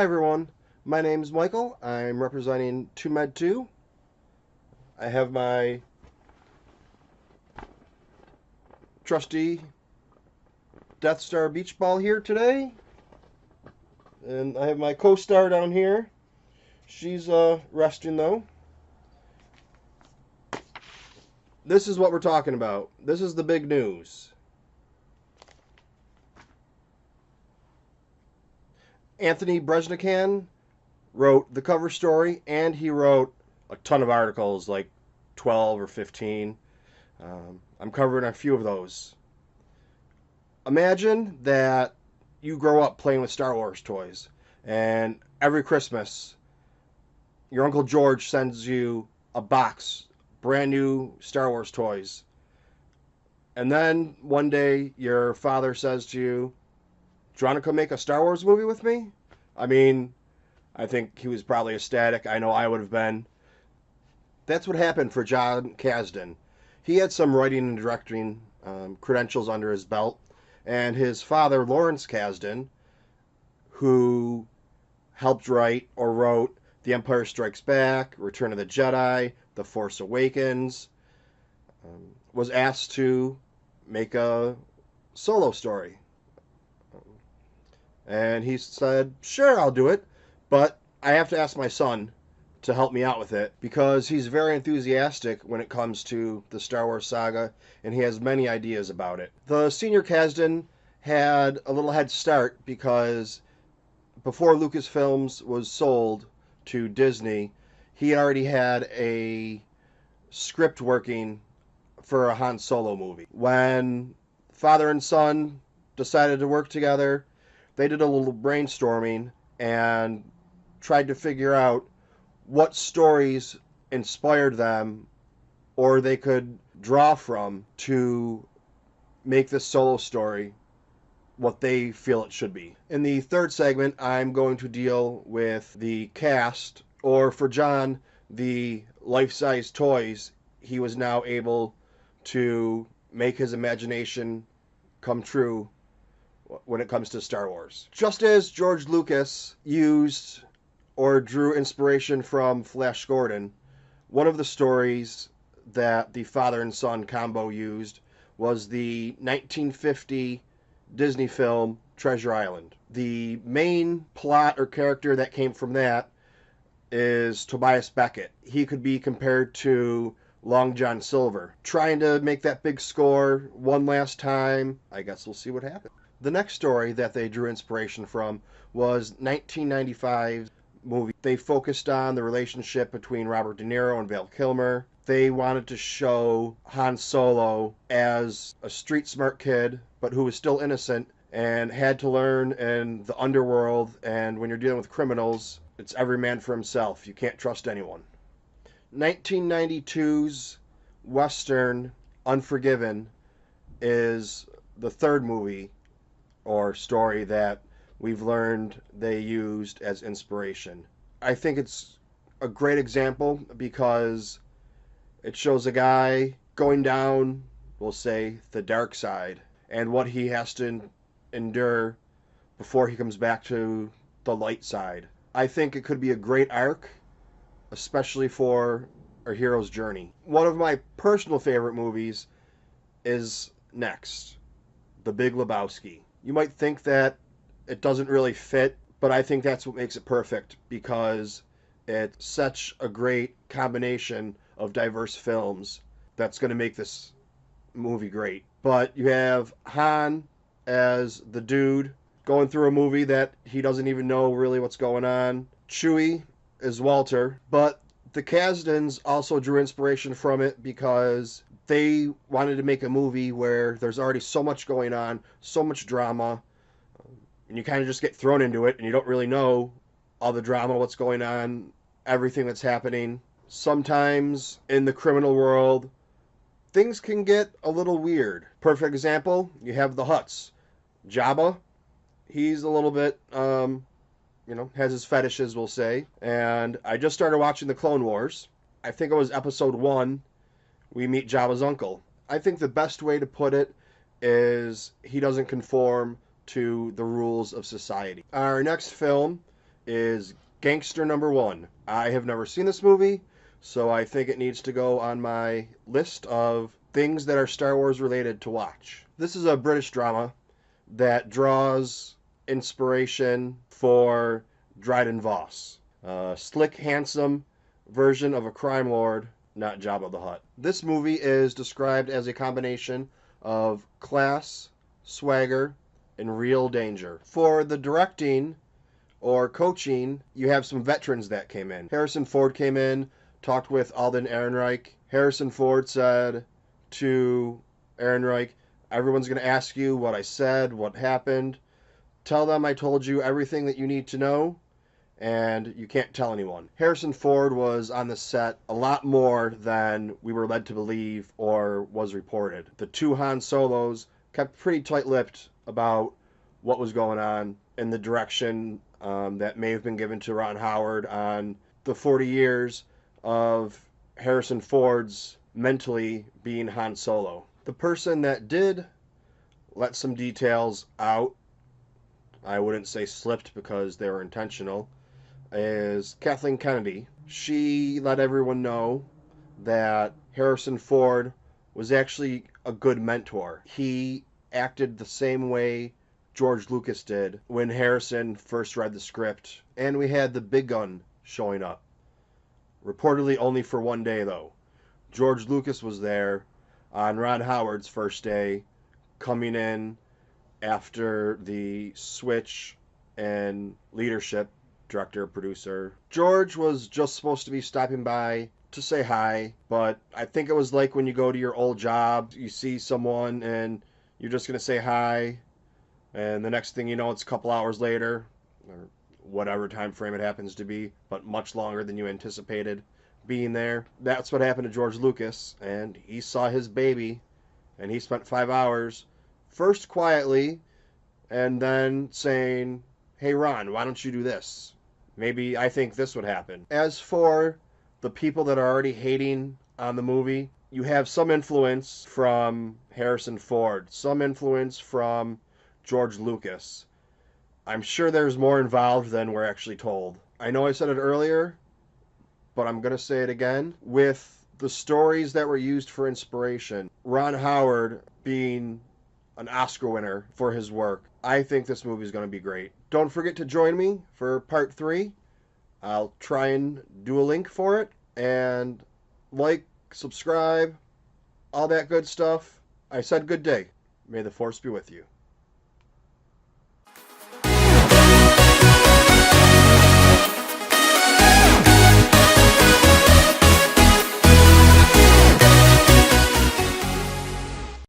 Hi everyone, my name is Michael. I'm representing TooMedToo. I have my trusty Death Star beach ball here today. And I have my co-star down here. She's resting though. This is what we're talking about. This is the big news. Anthony Breznica wrote the cover story, and he wrote a ton of articles, like 12 or 15. I'm covering a few of those. Imagine that you grow up playing with Star Wars toys, and every Christmas, your Uncle George sends you a box, brand new Star Wars toys. And then one day, your father says to you, "Do you want to come make a Star Wars movie with me?" I mean, I think he was probably ecstatic. I know I would have been. That's what happened for Jon Kasdan. He had some writing and directing credentials under his belt, and his father, Lawrence Kasdan, who helped write or wrote The Empire Strikes Back, Return of the Jedi, The Force Awakens, was asked to make a solo story. And he said, "Sure, I'll do it, but I have to ask my son to help me out with it," because he's very enthusiastic when it comes to the Star Wars saga, and he has many ideas about it. The senior Kasdan had a little head start because before Lucasfilms was sold to Disney, he already had a script working for a Han Solo movie. When father and son decided to work together, they did a little brainstorming and tried to figure out what stories inspired them or they could draw from to make this solo story what they feel it should be. In the third segment, I'm going to deal with the cast, or for John, the life-size toys he was now able to make his imagination come true when it comes to Star Wars. Just as George Lucas used or drew inspiration from Flash Gordon, one of the stories that the father and son combo used was the 1950 Disney film Treasure Island. The main plot or character that came from that is Tobias Beckett. He could be compared to Long John Silver, trying to make that big score one last time. I guess we'll see what happens. The next story that they drew inspiration from was 1995's movie. They focused on the relationship between Robert De Niro and Val Kilmer. They wanted to show Han Solo as a street smart kid, but who was still innocent and had to learn in the underworld. And when you're dealing with criminals, it's every man for himself. You can't trust anyone. 1992's Western Unforgiven is the third movie or story that we've learned they used as inspiration. I think it's a great example because it shows a guy going down, we'll say, the dark side, and what he has to endure before he comes back to the light side. I think it could be a great arc, especially for our hero's journey. One of my personal favorite movies is next, The Big Lebowski. You might think that it doesn't really fit, but I think that's what makes it perfect because it's such a great combination of diverse films that's going to make this movie great. But you have Han as the dude going through a movie that he doesn't even know really what's going on. Chewie is Walter, but the Kasdans also drew inspiration from it because they wanted to make a movie where there's already so much going on, so much drama, and you kind of just get thrown into it and you don't really know all the drama, what's going on, everything that's happening. Sometimes in the criminal world, things can get a little weird. Perfect example, you have the Hutts. Jabba, he's a little bit, has his fetishes, we'll say. And I just started watching the Clone Wars. I think it was episode 1. We meet Jabba's uncle. I think the best way to put it is he doesn't conform to the rules of society. Our next film is Gangster Number One. I have never seen this movie, so I think it needs to go on my list of things that are Star Wars related to watch. This is a British drama that draws inspiration for Dryden Voss, a slick, handsome version of a crime lord, not Jabba the Hutt. This movie is described as a combination of class, swagger, and real danger. For the directing or coaching, you have some veterans that came in. Harrison Ford came in, talked with Alden Ehrenreich. Harrison Ford said to Ehrenreich, everyone's going to ask you what I said, what happened. Tell them I told you everything that you need to know, and you can't tell anyone. Harrison Ford was on the set a lot more than we were led to believe or was reported. The two Han Solos kept pretty tight-lipped about what was going on in the direction that may have been given to Ron Howard on the 40 years of Harrison Ford's mentally being Han Solo. The person that did let some details out, I wouldn't say slipped because they were intentional, is Kathleen Kennedy. She let everyone know that Harrison Ford was actually a good mentor. He acted the same way George Lucas did when Harrison first read the script. And we had the big gun showing up. Reportedly only for one day, though. George Lucas was there on Ron Howard's first day, coming in after the switch in leadership, director, producer. George was just supposed to be stopping by to say hi, but I think it was like when you go to your old job, you see someone and you're just going to say hi, and the next thing you know, it's a couple hours later, or whatever time frame it happens to be, but much longer than you anticipated being there. That's what happened to George Lucas, and he saw his baby, and he spent 5 hours first quietly and then saying, hey Ron, why don't you do this? Maybe I think this would happen. As for the people that are already hating on the movie, you have some influence from Harrison Ford, some influence from George Lucas. I'm sure there's more involved than we're actually told. I know I said it earlier, but I'm going to say it again. With the stories that were used for inspiration, Ron Howard being an Oscar winner for his work, I think this movie is going to be great. Don't forget to join me for part 3. I'll try and do a link for it. And like, subscribe, all that good stuff. I said good day. May the Force be with you.